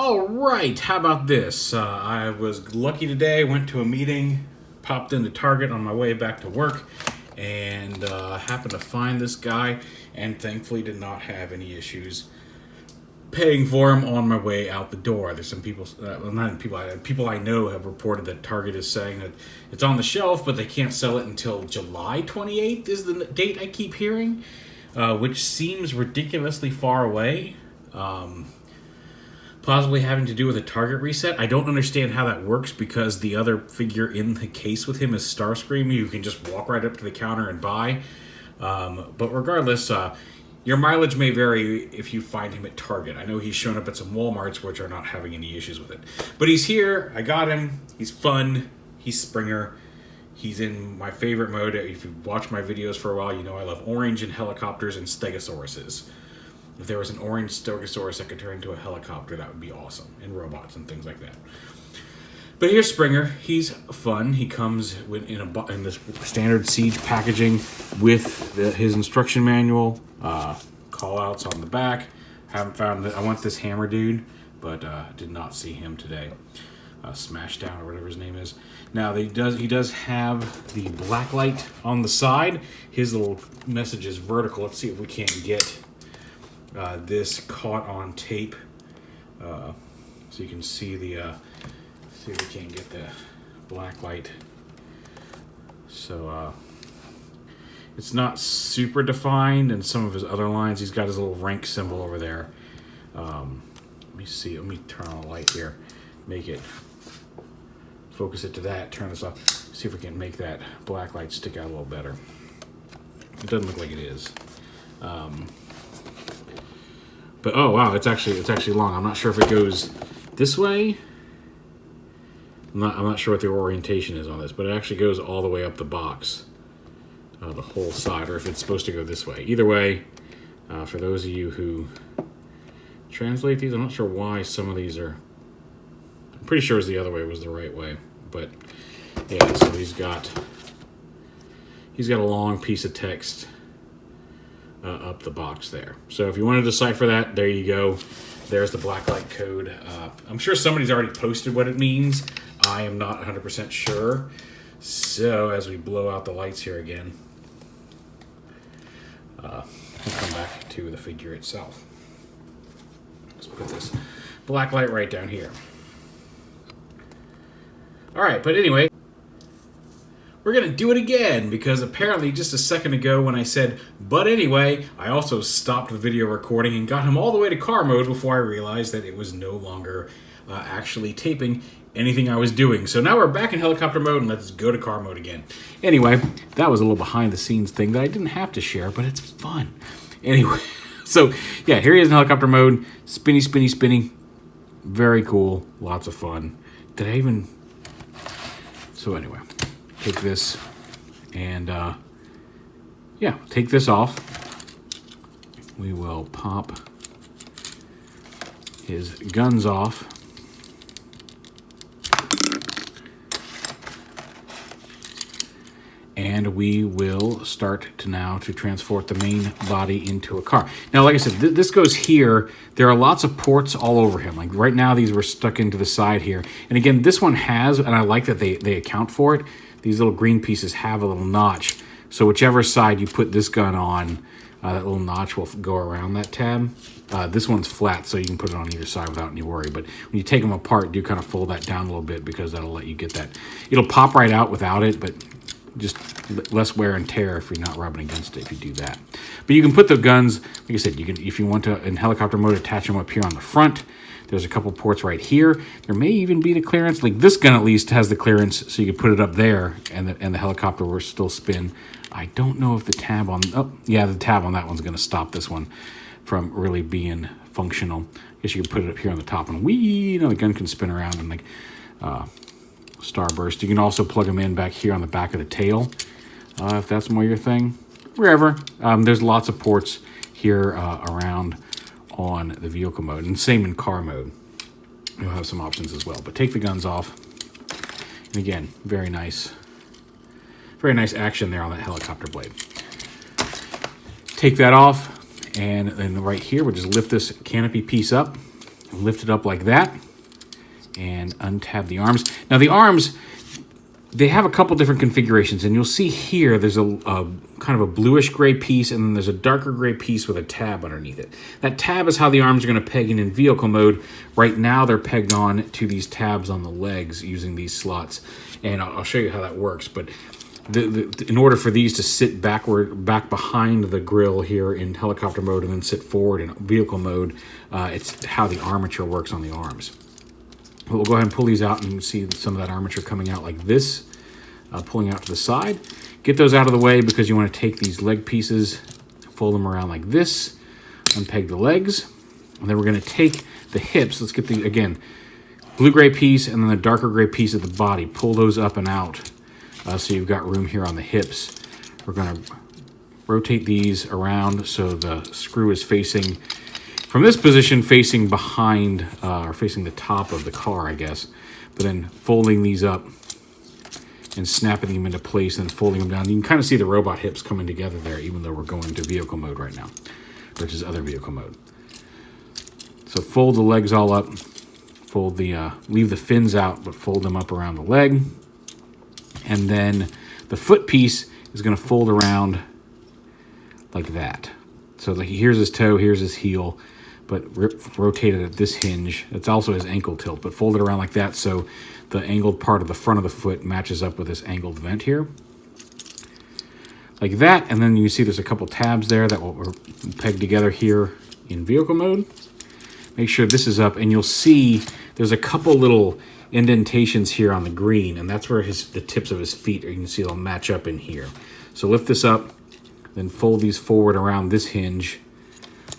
All right, how about this? I was lucky today, went to a meeting, popped into Target on my way back to work, and happened to find this guy, and thankfully did not have any issues paying for him on my way out the door. There's some people, people I know have reported that Target is saying that it's on the shelf, but they can't sell it until July 28th is the date I keep hearing, which seems ridiculously far away. Possibly having to do with a Target reset. I don't understand how that works because the other figure in the case with him is Starscream. You can just walk right up to the counter and buy. But regardless, your mileage may vary if you find him at Target. I know he's shown up at some Walmarts which are not having any issues with it. But he's here. I got him. He's fun. He's Springer. He's in my favorite mode. If you watch my videos for a while, you know I love orange and helicopters and stegosauruses. If there was an orange Stegosaurus that could turn into a helicopter, that would be awesome. And robots and things like that. But here's Springer. He's fun. He comes in this standard Siege packaging with his instruction manual, call-outs on the back. Haven't found it. I want this hammer dude, but did not see him today. Smashdown or whatever his name is. Now he does have the black light on the side. His little message is vertical. Let's see if we can get this caught on tape, so you can see see if we can get the black light. So it's not super defined, and some of his other lines, he's got his little rank symbol over there. Let me see. Let me turn on the light here. Make it focus it to that. Turn this off. See if we can make that black light stick out a little better. It doesn't look like it is. But oh wow, it's actually long. I'm not sure if it goes this way. I'm not sure what the orientation is on this, but it actually goes all the way up the box, the whole side, or if it's supposed to go this way. Either way, for those of you who translate these, I'm not sure why some of these are. I'm pretty sure the other way was the right way, but yeah. So he's got a long piece of text up the box there. So if you want to decipher that, there you go. There's the blacklight code. I'm sure somebody's already posted what it means. I am not 100% sure. So as we blow out the lights here again, we'll come back to the figure itself. Let's put this black light right down here. All right, but anyway, we're going to do it again, because apparently just a second ago when I said, but anyway, I also stopped the video recording and got him all the way to car mode before I realized that it was no longer actually taping anything I was doing. So now we're back in helicopter mode, and let's go to car mode again. Anyway, that was a little behind the scenes thing that I didn't have to share, but it's fun. Anyway, so yeah, here he is in helicopter mode. Spinny, spinny, spinny. Very cool. Lots of fun. Did I even... So anyway... Take this and, yeah, take this off. We will pop his guns off. And we will start to transport the main body into a car. Now, like I said, this goes here. There are lots of ports all over him. Like right now, these were stuck into the side here. And again, this one has, and I like that they account for it. These little green pieces have a little notch. So whichever side you put this gun on, that little notch will go around that tab. This one's flat, so you can put it on either side without any worry. But when you take them apart, do kind of fold that down a little bit, because that'll let you get that. It'll pop right out without it, but just less wear and tear if you're not rubbing against it if you do that. But you can put the guns, like I said, you can, if you want to, in helicopter mode, attach them up here on the front. There's a couple ports right here. There may even be the clearance. Like this gun at least has the clearance, so you can put it up there, and the helicopter will still spin. I don't know if the tab on... Oh, yeah, the tab on that one's going to stop this one from really being functional. I guess you can put it up here on the top, and whee, the gun can spin around and like starburst. You can also plug them in back here on the back of the tail, if that's more your thing. Wherever. There's lots of ports here around on the vehicle mode, and same in car mode. You'll have some options as well. But take the guns off, and again, very nice action there on that helicopter blade. Take that off, and then right here we'll just lift this canopy piece up, lift it up like that, and untab the arms. Now the arms, they have a couple different configurations, and you'll see here there's a kind of a bluish gray piece, and then there's a darker gray piece with a tab underneath it. That tab is how the arms are going to peg in vehicle mode. Right now they're pegged on to these tabs on the legs using these slots, and I'll show you how that works. But in order for these to sit back behind the grill here in helicopter mode and then sit forward in vehicle mode, it's how the armature works on the arms. We'll go ahead and pull these out, and you can see some of that armature coming out like this, pulling out to the side. Get those out of the way because you want to take these leg pieces, fold them around like this, unpeg the legs, and then we're going to take the hips. Let's get the, again, blue-gray piece and then the darker gray piece of the body. Pull those up and out so you've got room here on the hips. We're going to rotate these around so the screw is facing, from this position, facing behind, or facing the top of the car, I guess. But then folding these up and snapping them into place and folding them down. You can kind of see the robot hips coming together there, even though we're going to vehicle mode right now, which is other vehicle mode. So fold the legs all up, fold the, leave the fins out, but fold them up around the leg. And then the foot piece is going to fold around like that. So like here's his toe, here's his heel, but rotate it at this hinge. It's also his ankle tilt, but fold it around like that so the angled part of the front of the foot matches up with this angled vent here. Like that, and then you see there's a couple tabs there that will peg together here in vehicle mode. Make sure this is up, and you'll see there's a couple little indentations here on the green, and that's where the tips of his feet are. You can see they'll match up in here. So lift this up, then fold these forward around this hinge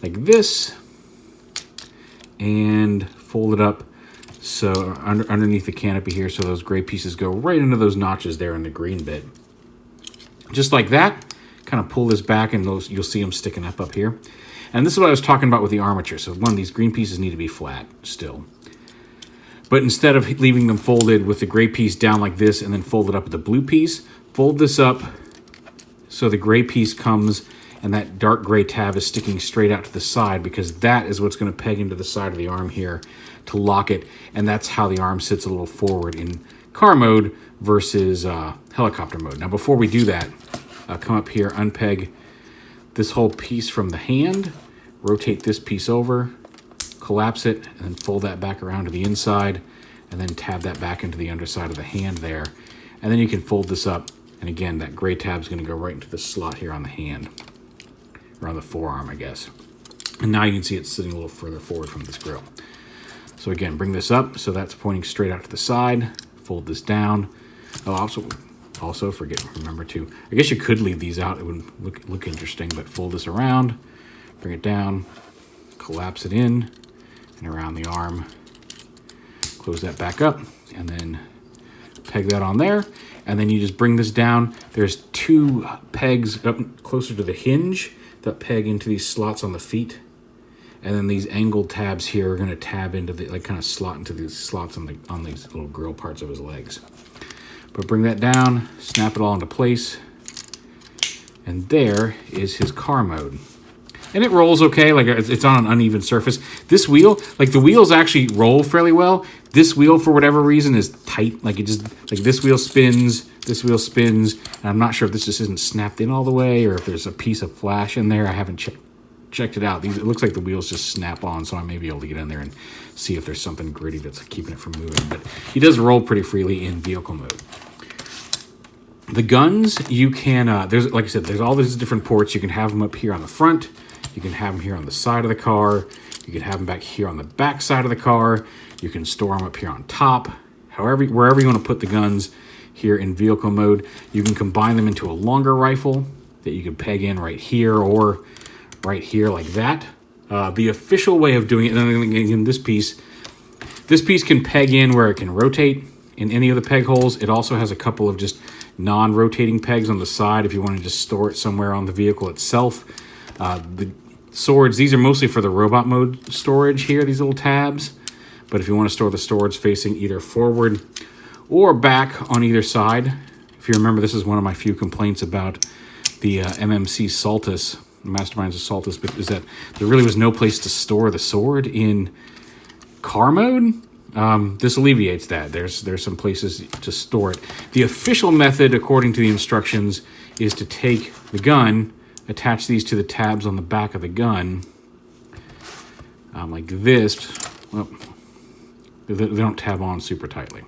like this, and fold it up so underneath the canopy here so those gray pieces go right into those notches there in the green bit. Just like that, kind of pull this back, and you'll see them sticking up here. And this is what I was talking about with the armature. So one, these green pieces need to be flat still. But instead of leaving them folded with the gray piece down like this and then fold it up with the blue piece, fold this up so the gray piece comes and that dark gray tab is sticking straight out to the side, because that is what's going to peg into the side of the arm here to lock it. And that's how the arm sits a little forward in car mode versus helicopter mode. Now before we do that, come up here, unpeg this whole piece from the hand, rotate this piece over, collapse it, and then fold that back around to the inside, and then tab that back into the underside of the hand there. And then you can fold this up, and again, that gray tab is going to go right into the slot here on the hand, or on the forearm, I guess. And now you can see it's sitting a little further forward from this grill. So again, bring this up so that's pointing straight out to the side, fold this down. Oh, also remember to, I guess you could leave these out, it would look interesting, but fold this around, bring it down, collapse it in, and around the arm, close that back up, and then peg that on there, and then you just bring this down. There's two pegs up closer to the hinge that peg into these slots on the feet, and then these angled tabs here are going to tab into the, like, kind of slot into these slots on these little grill parts of his legs. But bring that down, snap it all into place, and there is his car mode. And it rolls okay, like it's on an uneven surface. This wheel, like the wheels actually roll fairly well. This wheel, for whatever reason, is tight. Like this wheel spins, and I'm not sure if this just isn't snapped in all the way or if there's a piece of flash in there. I haven't checked it out. It looks like the wheels just snap on, so I may be able to get in there and see if there's something gritty that's keeping it from moving. But he does roll pretty freely in vehicle mode. The guns, you can, there's, like I said, there's all these different ports. You can have them up here on the front. You can have them here on the side of the car. You can have them back here on the back side of the car. You can store them up here on top. Wherever you want to put the guns here in vehicle mode, you can combine them into a longer rifle that you can peg in right here or right here like that. The official way of doing it, and then again, this piece can peg in where it can rotate in any of the peg holes. It also has a couple of just non-rotating pegs on the side if you want to just store it somewhere on the vehicle itself. The swords, these are mostly for the robot mode storage here, these little tabs. But if you want to store the swords facing either forward or back on either side, if you remember, this is one of my few complaints about the MMC Saltus, Masterminds of Saltus, is that there really was no place to store the sword in car mode, this alleviates that. There's some places to store it. The official method, according to the instructions, is to take the gun, attach these to the tabs on the back of the gun, like this. Well, they don't tab on super tightly.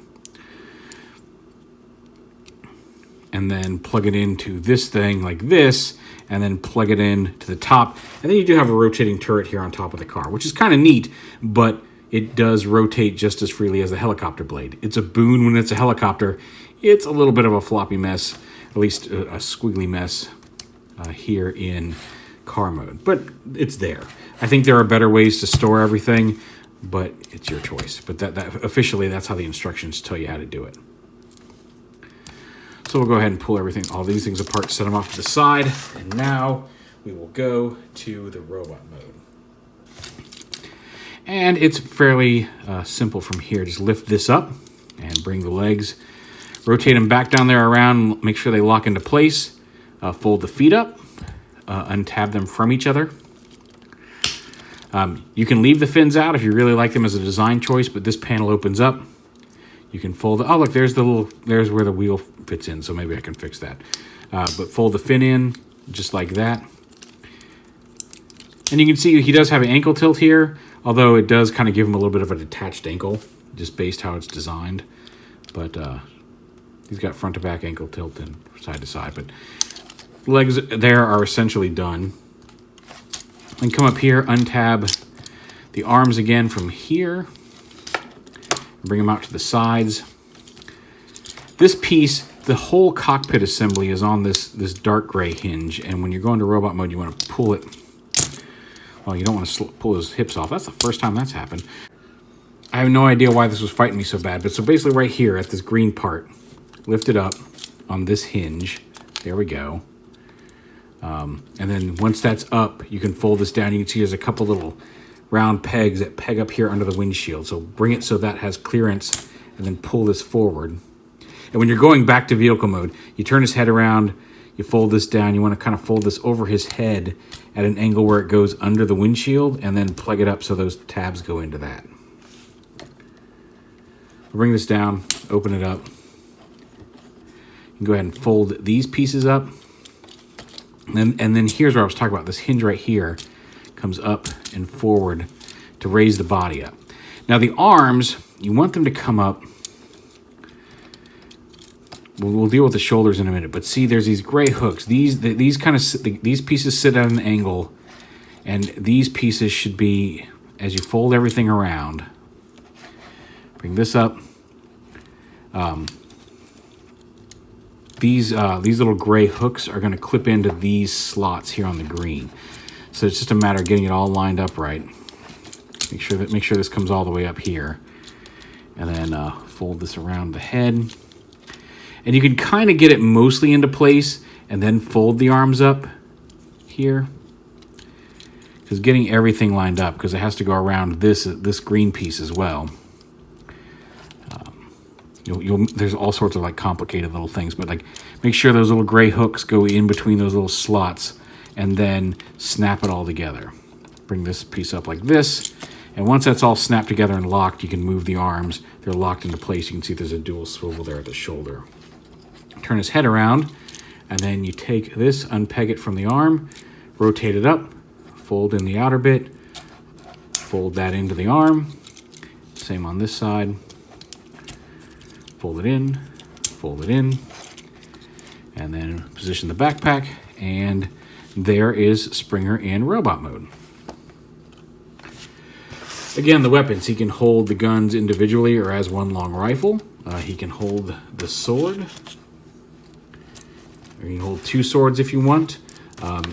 And then plug it into this thing like this, and then plug it in to the top. And then you do have a rotating turret here on top of the car, which is kind of neat, but it does rotate just as freely as a helicopter blade. It's a boon when it's a helicopter. It's a little bit of a floppy mess, at least a squiggly mess here in car mode, but it's there. I think there are better ways to store everything, but it's your choice. But that officially, that's how the instructions tell you how to do it. So we'll go ahead and pull all these things apart, set them off to the side, and now we will go to the robot mode. And it's fairly simple from here. Just lift this up and bring the legs, rotate them back down there around, make sure they lock into place, fold the feet up, untab them from each other. You can leave the fins out if you really like them as a design choice, but this panel opens up. You can fold it. Oh, look, there's where the wheel fits in, so maybe I can fix that. But fold the fin in just like that. And you can see he does have an ankle tilt here, although it does kind of give him a little bit of a detached ankle, just based how it's designed. But he's got front to back ankle tilt and side to side. But legs there are essentially done. And come up here, untab the arms again from here. Bring them out to the sides. This piece, the whole cockpit assembly is on this dark gray hinge, and when you're going to robot mode, you want to pull it. Well, you don't want to pull his hips off. That's the first time that's happened. I have no idea why this was fighting me so bad, but so basically right here at this green part, lift it up on this hinge. There we go. And then once that's up, you can fold this down. You can see there's a couple little round pegs that peg up here under the windshield. So bring it so that has clearance and then pull this forward. And when you're going back to vehicle mode, you turn his head around, you fold this down. You want to kind of fold this over his head at an angle where it goes under the windshield and then plug it up so those tabs go into that. Bring this down, open it up. You can go ahead and fold these pieces up. And then here's where I was talking about. This hinge right here comes up and forward to raise the body up. Now the arms, you want them to come up. We'll deal with the shoulders in a minute, but see, there's these gray hooks. These pieces sit at an angle, and these pieces should be, as you fold everything around, bring this up. These little gray hooks are going to clip into these slots here on the green. So it's just a matter of getting it all lined up right. Make sure this comes all the way up here, and then fold this around the head. And you can kind of get it mostly into place and then fold the arms up here. Because getting everything lined up, because it has to go around this green piece as well. There's all sorts of like complicated little things, but like make sure those little gray hooks go in between those little slots and then snap it all together. Bring this piece up like this. And once that's all snapped together and locked, you can move the arms. They're locked into place. You can see there's a dual swivel there at the shoulder. Turn his head around, and then you take this, unpeg it from the arm, rotate it up, fold in the outer bit, fold that into the arm. Same on this side. Fold it in, and then position the backpack, and there is Springer in robot mode. Again, the weapons. He can hold the guns individually or as one long rifle. He can hold the sword. Or you can hold two swords if you want.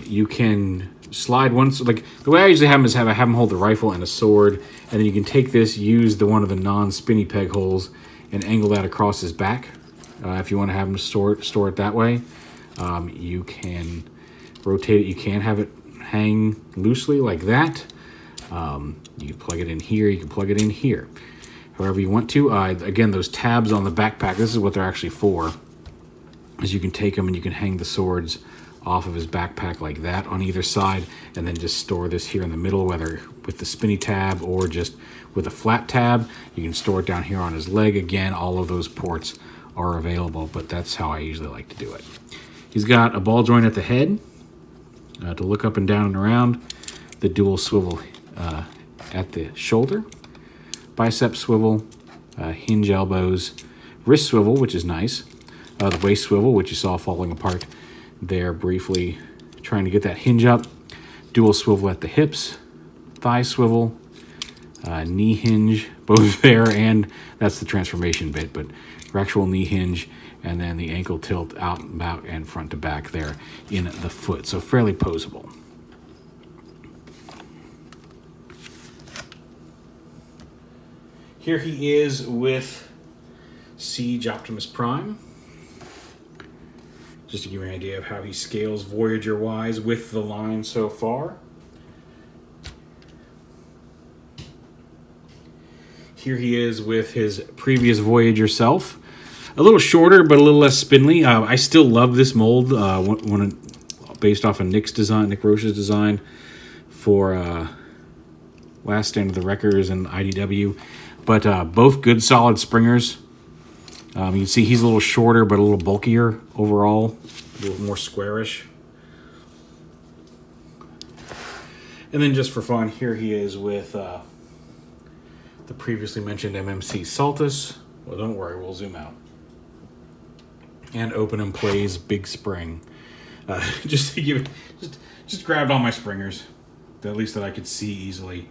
You can slide one. Like the way I usually have him is have him hold the rifle and a sword, and then you can take this, use one of the non-spinny peg holes, and angle that across his back. If you want to have him store it that way, you can rotate it. You can have it hang loosely like that. You can plug it in here. You can plug it in here. However you want to. Again, those tabs on the backpack, this is what they're actually for. Is you can take them and you can hang the swords off of his backpack like that on either side, and then just store this here in the middle, whether with the spinny tab or just with a flat tab. You can store it down here on his leg. Again, all of those ports are available, but that's how I usually like to do it. He's got a ball joint at the head to look up and down and around, the dual swivel at the shoulder, bicep swivel, hinge elbows, wrist swivel, which is nice, the waist swivel, which you saw falling apart there briefly, trying to get that hinge up, dual swivel at the hips, thigh swivel, knee hinge, both there, and that's the transformation bit, but actual knee hinge, and then the ankle tilt out and back and front to back there in the foot, so fairly posable. Here he is with Siege Optimus Prime. Just to give you an idea of how he scales Voyager-wise with the line so far. Here he is with his previous Voyager self. A little shorter, but a little less spindly. I still love this mold, based off of Nick Roche's design for Last Stand of the Wreckers and IDW. But both good, solid springers. You can see he's a little shorter, but a little bulkier overall. A little more squarish. And then just for fun, here he is with the previously mentioned MMC Saltus. Well, don't worry, we'll zoom out. And Open and Plays Big Spring. Just to give it, just grabbed all my springers, at least that I could see easily,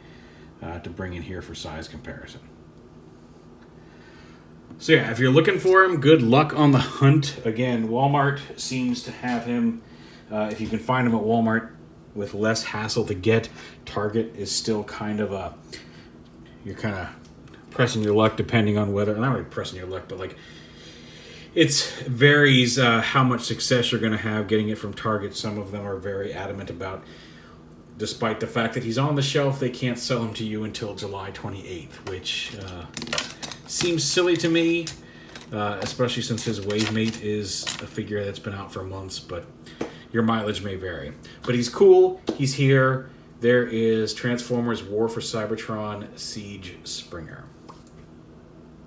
to bring in here for size comparison. So yeah, if you're looking for him, good luck on the hunt. Again, Walmart seems to have him. If you can find him at Walmart with less hassle to get, Target is still kind of a... You're kind of pressing your luck depending on whether... Not really pressing your luck, but like... It varies how much success you're going to have getting it from Target. Some of them are very adamant about, despite the fact that he's on the shelf, they can't sell him to you until July 28th, which... seems silly to me, especially since his Wavemate is a figure that's been out for months, but your mileage may vary. But he's cool, he's here. There is Transformers War for Cybertron Siege Springer.